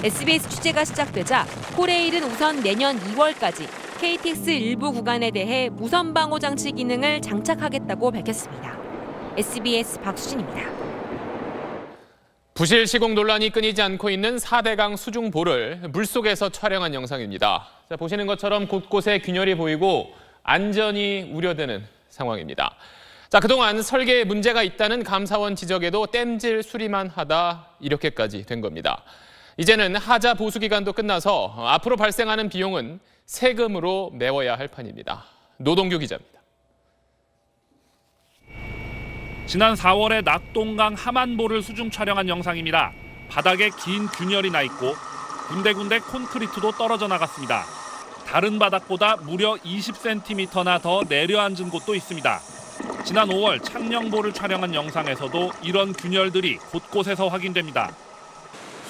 SBS 취재가 시작되자 코레일은 우선 내년 2월까지 KTX 일부 구간에 대해 무선 방호 장치 기능을 장착하겠다고 밝혔습니다. SBS 박수진입니다. 부실 시공 논란이 끊이지 않고 있는 4대강 수중보를 물속에서 촬영한 영상입니다. 자, 보시는 것처럼 곳곳에 균열이 보이고 안전이 우려되는 상황입니다. 자, 그동안 설계에 문제가 있다는 감사원 지적에도 땜질 수리만 하다 이렇게까지 된 겁니다. 이제는 하자 보수 기간도 끝나서 앞으로 발생하는 비용은 세금으로 메워야 할 판입니다. 노동규 기자입니다. 지난 4월에 낙동강 하만보를 수중 촬영한 영상입니다. 바닥에 긴 균열이 나 있고 군데군데 콘크리트도 떨어져 나갔습니다. 다른 바닥보다 무려 20cm나 더 내려앉은 곳도 있습니다. 지난 5월 창녕보를 촬영한 영상에서도 이런 균열들이 곳곳에서 확인됩니다.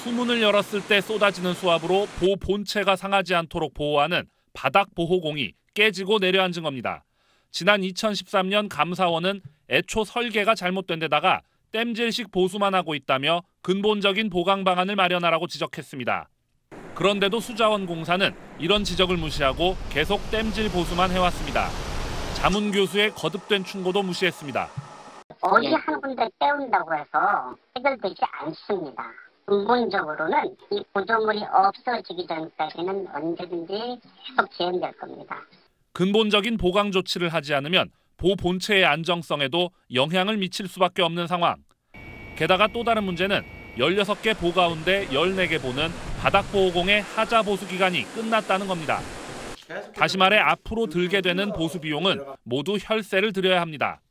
수문을 열었을 때 쏟아지는 수압으로 보 본체가 상하지 않도록 보호하는 바닥 보호공이 깨지고 내려앉은 겁니다. 지난 2013년 감사원은 애초 설계가 잘못된 데다가 땜질식 보수만 하고 있다며 근본적인 보강 방안을 마련하라고 지적했습니다. 그런데도 수자원공사는 이런 지적을 무시하고 계속 땜질 보수만 해왔습니다. 자문 교수의 거듭된 충고도 무시했습니다. 어디 한 군데 떼운다고 해서 해결되지 않습니다. 근본적으로는 이 구조물이 없어지기 전까지는 언제든지 계속 재현될 겁니다. 근본적인 보강 조치를 하지 않으면 보 본체의 안정성에도 영향을 미칠 수밖에 없는 상황. 게다가 또 다른 문제는 16개 보 가운데 14개 보는 바닥보호공의 하자 보수 기간이 끝났다는 겁니다. 다시 말해 앞으로 들게 되는 보수 비용은 모두 혈세를 들여야 합니다.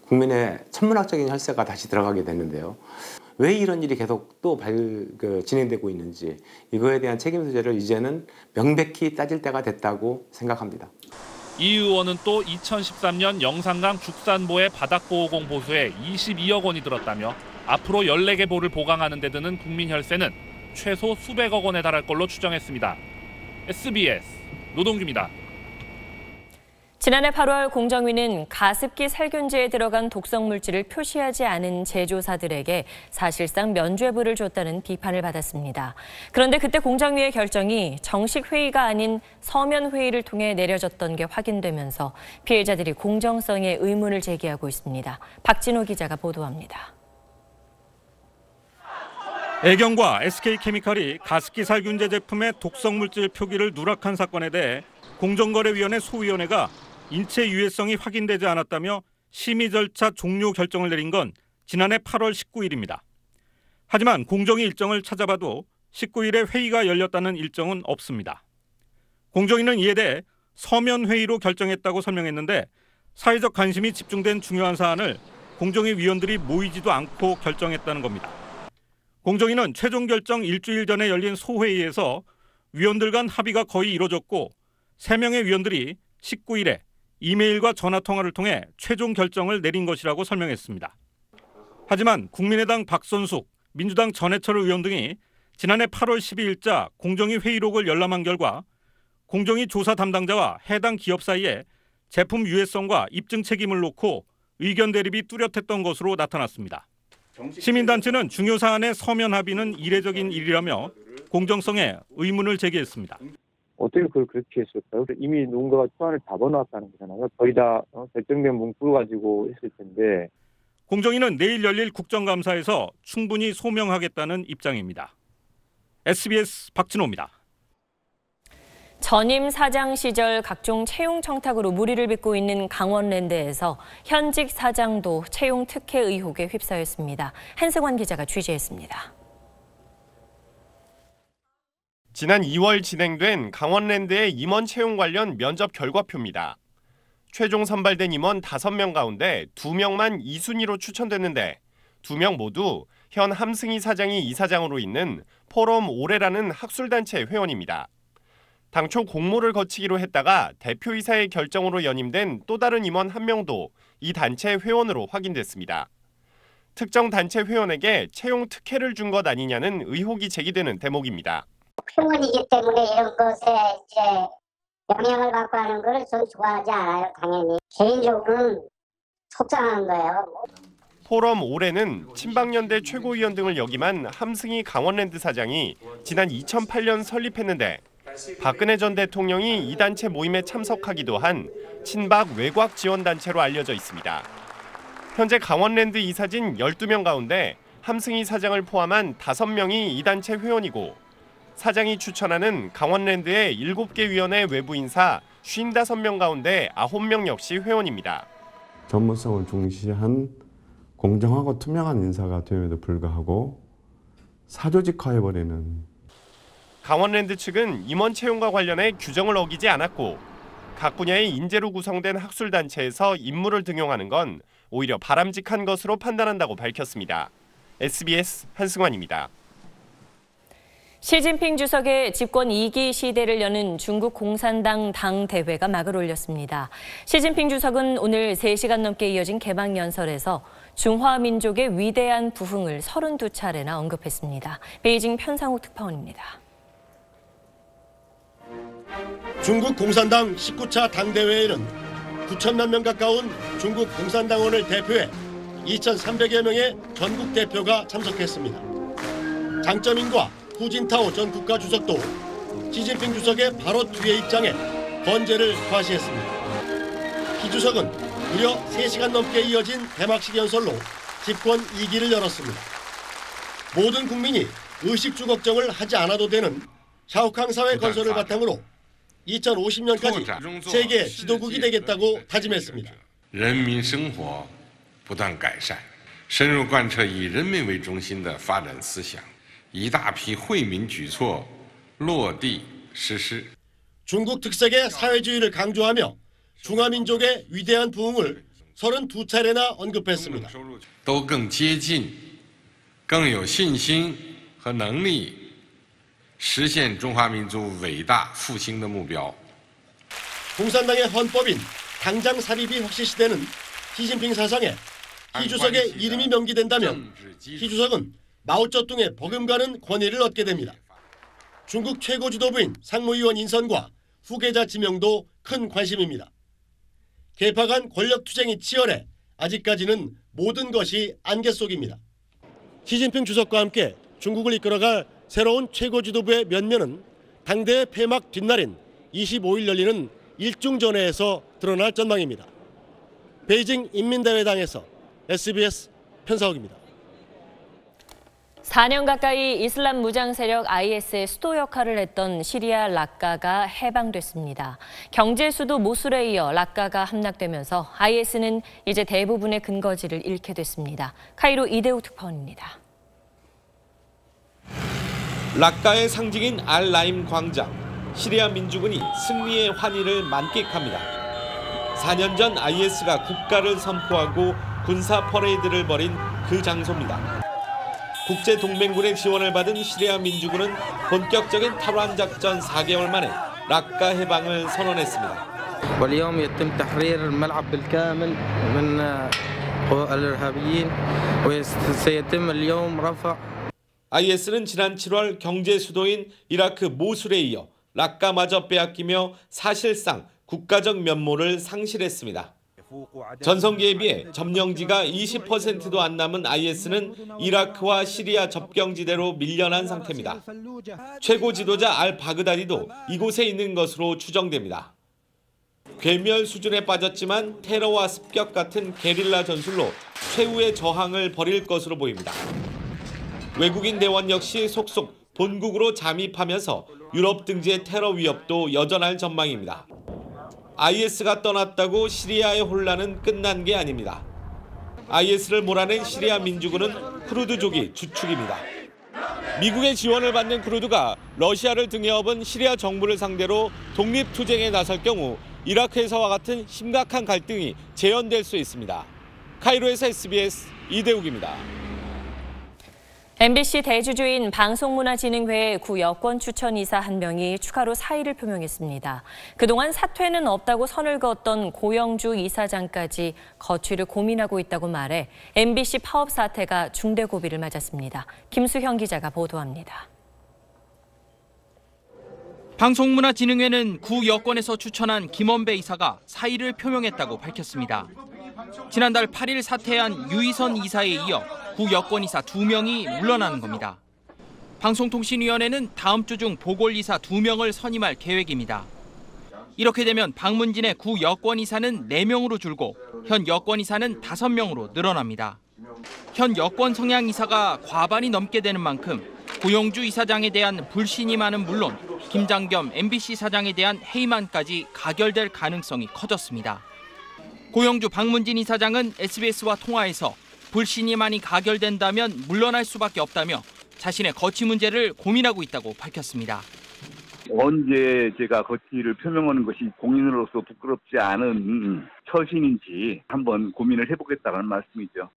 국민의 천문학적인 혈세가 다시 들어가게 되는데요. 왜 이런 일이 계속 또 진행되고 있는지 이거에 대한 책임 소재를 이제는 명백히 따질 때가 됐다고 생각합니다. 이 의원은 또 2013년 영산강 죽산보의 바닥보호공 보수에 22억 원이 들었다며 앞으로 14개 보를 보강하는 데 드는 국민 혈세는 최소 수백억 원에 달할 걸로 추정했습니다. SBS 노동규입니다. 지난해 8월 공정위는 가습기 살균제에 들어간 독성 물질을 표시하지 않은 제조사들에게 사실상 면죄부를 줬다는 비판을 받았습니다. 그런데 그때 공정위의 결정이 정식 회의가 아닌 서면 회의를 통해 내려졌던 게 확인되면서 피해자들이 공정성에 의문을 제기하고 있습니다. 박진호 기자가 보도합니다. 애경과 SK케미칼이 가습기 살균제 제품의 독성 물질 표기를 누락한 사건에 대해 공정거래위원회 소위원회가 인체 유해성이 확인되지 않았다며 심의 절차 종료 결정을 내린 건 지난해 8월 19일입니다. 하지만 공정위 일정을 찾아봐도 19일에 회의가 열렸다는 일정은 없습니다. 공정위는 이에 대해 서면 회의로 결정했다고 설명했는데 사회적 관심이 집중된 중요한 사안을 공정위 위원들이 모이지도 않고 결정했다는 겁니다. 공정위는 최종 결정 일주일 전에 열린 소회의에서 위원들 간 합의가 거의 이루어졌고 3명의 위원들이 19일에 이메일과 전화통화를 통해 최종 결정을 내린 것이라고 설명했습니다. 하지만 국민의당 박선숙, 민주당 전해철 의원 등이 지난해 8월 12일자 공정위 회의록을 열람한 결과 공정위 조사 담당자와 해당 기업 사이에 제품 유해성과 입증 책임을 놓고 의견 대립이 뚜렷했던 것으로 나타났습니다. 시민단체는 중요 사안의 서면 합의는 이례적인 일이라며 공정성에 의문을 제기했습니다. 어떻게 그걸 그렇게 했을까요? 이미 누군가가 초안을 잡아놨다는 거잖아요. 거의 다 결정된 문구를 가지고 했을 텐데. 공정위는 내일 열릴 국정감사에서 충분히 소명하겠다는 입장입니다. SBS 박진호입니다. 전임 사장 시절 각종 채용 청탁으로 물의를 빚고 있는 강원랜드에서 현직 사장도 채용 특혜 의혹에 휩싸였습니다. 한승환 기자가 취재했습니다. 지난 2월 진행된 강원랜드의 임원 채용 관련 면접 결과표입니다. 최종 선발된 임원 5명 가운데 2명만 2순위로 추천됐는데 2명 모두 현 함승희 사장이 이사장으로 있는 포럼 오레라는 학술단체 회원입니다. 당초 공모를 거치기로 했다가 대표이사의 결정으로 연임된 또 다른 임원 1명도 이 단체 회원으로 확인됐습니다. 특정 단체 회원에게 채용 특혜를 준 것 아니냐는 의혹이 제기되는 대목입니다. 회원이기 때문에 이런 것에 이제 영향을 받고 하는 걸 전 좋아하지 않아요. 당연히 개인적으로는 속상한 거예요. 포럼 올해는 친박연대 최고위원 등을 역임한 함승희 강원랜드 사장이 지난 2008년 설립했는데 박근혜 전 대통령이 이 단체 모임에 참석하기도 한 친박 외곽 지원단체로 알려져 있습니다. 현재 강원랜드 이사진 12명 가운데 함승희 사장을 포함한 5명이 이 단체 회원이고 사장이 추천하는 강원랜드의 7개 위원회 외부 인사 55명 가운데 9명 역시 회원입니다. 전문성을 중시한 공정하고 투명한 인사가 됨에도 불구하고 사조직화해버리는. 강원랜드 측은 임원 채용과 관련해 규정을 어기지 않았고 각 분야의 인재로 구성된 학술단체에서 인물을 등용하는 건 오히려 바람직한 것으로 판단한다고 밝혔습니다. SBS 한승환입니다. 시진핑 주석의 집권 2기 시대를 여는 중국 공산당 당대회가 막을 올렸습니다. 시진핑 주석은 오늘 3시간 넘게 이어진 개막 연설에서 중화민족의 위대한 부흥을 32차례나 언급했습니다. 베이징 편상욱 특파원입니다. 중국 공산당 19차 당대회에는 9천만 명 가까운 중국 공산당원을 대표해 2,300여 명의 전국 대표가 참석했습니다. 장쩌민과 후진타오 전 국가주석도 시진핑 주석의 바로 뒤에 입장해 건재를 과시했습니다. 시 주석은 무려 3시간 넘게 이어진 개막식 연설로 집권 2기를 열었습니다. 모든 국민이 의식주 걱정을 하지 않아도 되는 샤오캉 사회 건설을 바탕으로 2050년까지 세계 지도국이 되겠다고 다짐했습니다. 人民生活不断改善，深入贯彻以人民为中心的发展思想，一大批惠民举措落地实施。 중국 특색의 사회주의를 강조하며 중화민족의 위대한 부흥을 32차례나 언급했습니다. 都更接近，更有信心和能力实现中华民族伟大复兴的目标。 공산당의 헌법인 당장 삽입이 확실시되는 시진핑 사상에 시 주석의 이름이 명기된다면 시 주석은 마오쩌둥의 버금가는 권위를 얻게 됩니다. 중국 최고 지도부인 상무위원 인선과 후계자 지명도 큰 관심입니다. 계파 간 권력 투쟁이 치열해 아직까지는 모든 것이 안개 속입니다. 시진핑 주석과 함께 중국을 이끌어갈 새로운 최고 지도부의 면면은 당대회 폐막 뒷날인 25일 열리는 일중전회에서 드러날 전망입니다. 베이징 인민대회당에서 SBS 편사옥입니다. 4년 가까이 이슬람 무장 세력 IS의 수도 역할을 했던 시리아 락가가 해방됐습니다. 경제 수도 모술에 이어 락가가 함락되면서 IS는 이제 대부분의 근거지를 잃게 됐습니다. 카이로 이대우 특파원입니다. 락가의 상징인 알-라임 광장, 시리아 민주군이 승리의 환희를 만끽합니다. 4년 전 IS가 국가를 선포하고 군사 퍼레이드를 벌인 그 장소입니다. 국제동맹군의 지원을 받은 시리아 민주군은 본격적인 탈환 작전 4개월 만에 락가 해방을 선언했습니다. واليوم يتم تحرير الملعب بالكامل من الإرهابيين وسيتم اليوم رفع IS는 지난 7월 경제 수도인 이라크 모술에 이어 락가마저 빼앗기며 사실상 국가적 면모를 상실했습니다. 전성기에 비해 점령지가 20%도 안 남은 IS는 이라크와 시리아 접경지대로 밀려난 상태입니다. 최고 지도자 알-바그다디도 이곳에 있는 것으로 추정됩니다. 괴멸 수준에 빠졌지만 테러와 습격 같은 게릴라 전술로 최후의 저항을 벌일 것으로 보입니다. 외국인 대원 역시 속속 본국으로 잠입하면서 유럽 등지의 테러 위협도 여전할 전망입니다. IS가 떠났다고 시리아의 혼란은 끝난 게 아닙니다. IS를 몰아낸 시리아 민주군은 쿠르드족이 주축입니다. 미국의 지원을 받는 쿠르드가 러시아를 등에 업은 시리아 정부를 상대로 독립투쟁에 나설 경우 이라크에서와 같은 심각한 갈등이 재현될 수 있습니다. 카이로에서 SBS 이대욱입니다. MBC 대주주인 방송문화진흥회 구여권 추천이사 한 명이 추가로 사의를 표명했습니다. 그동안 사퇴는 없다고 선을 그었던 고영주 이사장까지 거취를 고민하고 있다고 말해 MBC 파업 사태가 중대 고비를 맞았습니다. 김수형 기자가 보도합니다. 방송문화진흥회는 구여권에서 추천한 김원배 이사가 사의를 표명했다고 밝혔습니다. 지난달 8일 사퇴한 유희선 이사에 이어 구여권이사 2명이 물러나는 겁니다. 방송통신위원회는 다음 주 중 보궐이사 2명을 선임할 계획입니다. 이렇게 되면 방문진의 구여권이사는 4명으로 줄고 현 여권이사는 5명으로 늘어납니다. 현 여권 성향 이사가 과반이 넘게 되는 만큼 고영주 이사장에 대한 불신임하는 물론 김장겸 MBC 사장에 대한 해임안까지 가결될 가능성이 커졌습니다. 고영주 박문진 이사장은 SBS와 통화에서 불신이 많이 가결된다면 물러날 수밖에 없다며 자신의 거취 문제를 고민하고 있다고 밝혔습니다. 언제 제가 거취를 표명하는 것이 공인으로서 부끄럽지 않은 처신인지 한번 고민을 해보겠다는 말씀이죠.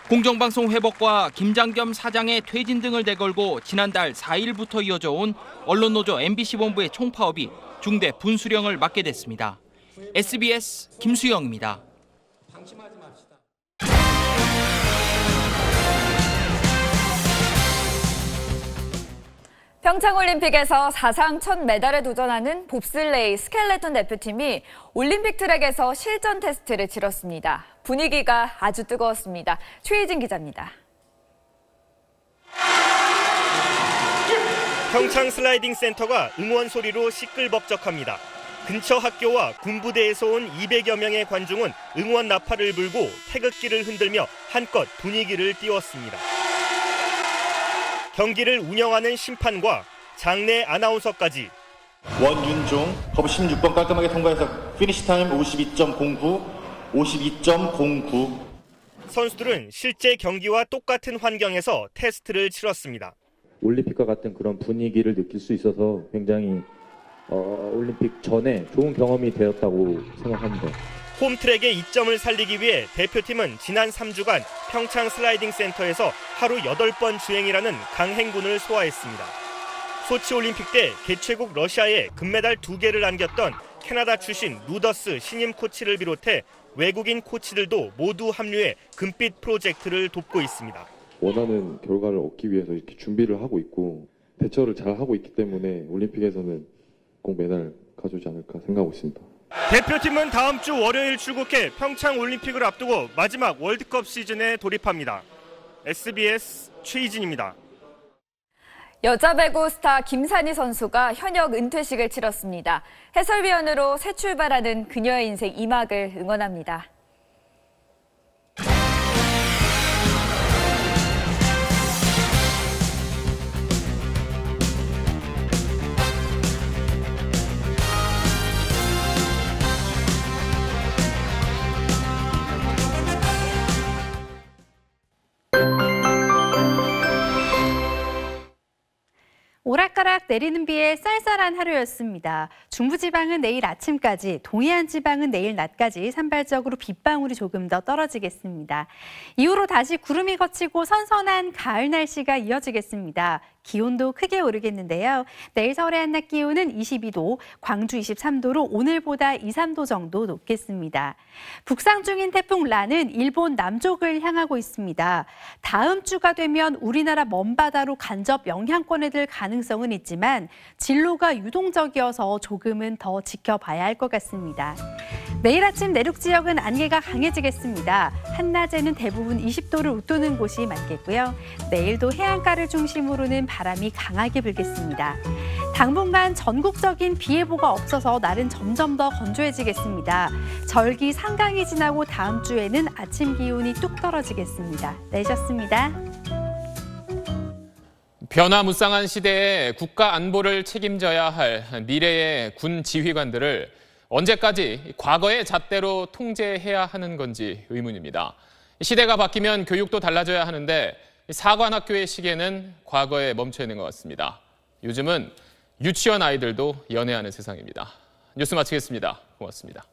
공정방송 회복과 김장겸 사장의 퇴진 등을 내걸고 지난달 4일부터 이어져 온 언론노조 MBC 본부의 총파업이 중대 분수령을 맡게 됐습니다. SBS 김수영입니다. 평창올림픽에서 사상 첫 메달에 도전하는 봅슬레이 스켈레톤 대표팀이 올림픽 트랙에서 실전 테스트를 치렀습니다. 분위기가 아주 뜨거웠습니다. 최희진 기자입니다. 평창 슬라이딩 센터가 응원 소리로 시끌벅적합니다. 근처 학교와 군부대에서 온 200여 명의 관중은 응원 나팔을 불고 태극기를 흔들며 한껏 분위기를 띄웠습니다. 경기를 운영하는 심판과 장내 아나운서까지 원윤종 거부 16번 깔끔하게 통과해서 피니시 타임 52.09 선수들은 실제 경기와 똑같은 환경에서 테스트를 치렀습니다. 올림픽과 같은 그런 분위기를 느낄 수 있어서 굉장히 올림픽 전에 좋은 경험이 되었다고 생각합니다. 홈트랙의 이점을 살리기 위해 대표팀은 지난 3주간 평창 슬라이딩 센터에서 하루 8번 주행이라는 강행군을 소화했습니다. 소치 올림픽 때 개최국 러시아에 금메달 2개를 안겼던 캐나다 출신 루더스 신임 코치를 비롯해 외국인 코치들도 모두 합류해 금빛 프로젝트를 돕고 있습니다. 원하는 결과를 얻기 위해서 이렇게 준비를 하고 있고 대처를 잘 하고 있기 때문에 올림픽에서는 꼭 메달 가져오지 않을까 생각하고 있습니다. 대표팀은 다음 주 월요일 출국해 평창 올림픽을 앞두고 마지막 월드컵 시즌에 돌입합니다. SBS 최희진입니다. 여자 배구 스타 김산희 선수가 현역 은퇴식을 치렀습니다. 해설위원으로 새 출발하는 그녀의 인생 2막을 응원합니다. 오락가락 내리는 비에 쌀쌀한 하루였습니다. 중부지방은 내일 아침까지, 동해안 지방은 내일 낮까지 산발적으로 빗방울이 조금 더 떨어지겠습니다. 이후로 다시 구름이 걷히고 선선한 가을 날씨가 이어지겠습니다. 기온도 크게 오르겠는데요. 내일 서울의 한낮 기온은 22도, 광주 23도로 오늘보다 2, 3도 정도 높겠습니다. 북상 중인 태풍 라는 일본 남쪽을 향하고 있습니다. 다음 주가 되면 우리나라 먼바다로 간접 영향권에 들 가능성은 있지만 진로가 유동적이어서 조금은 더 지켜봐야 할 것 같습니다. 내일 아침 내륙 지역은 안개가 강해지겠습니다. 한낮에는 대부분 20도를 웃도는 곳이 많겠고요. 내일도 해안가를 중심으로는 바람이 강하게 불겠습니다. 당분간 전국적인 비 예보가 없어서 날은 점점 더 건조해지겠습니다. 절기 상강이 지나고 다음 주에는 아침 기온이 뚝 떨어지겠습니다. 내셨습니다. 변화무쌍한 시대에 국가 안보를 책임져야 할 미래의 군 지휘관들을 언제까지 과거의 잣대로 통제해야 하는 건지 의문입니다. 시대가 바뀌면 교육도 달라져야 하는데 사관학교의 시계는 과거에 멈춰 있는 것 같습니다. 요즘은 유치원 아이들도 연애하는 세상입니다. 뉴스 마치겠습니다. 고맙습니다.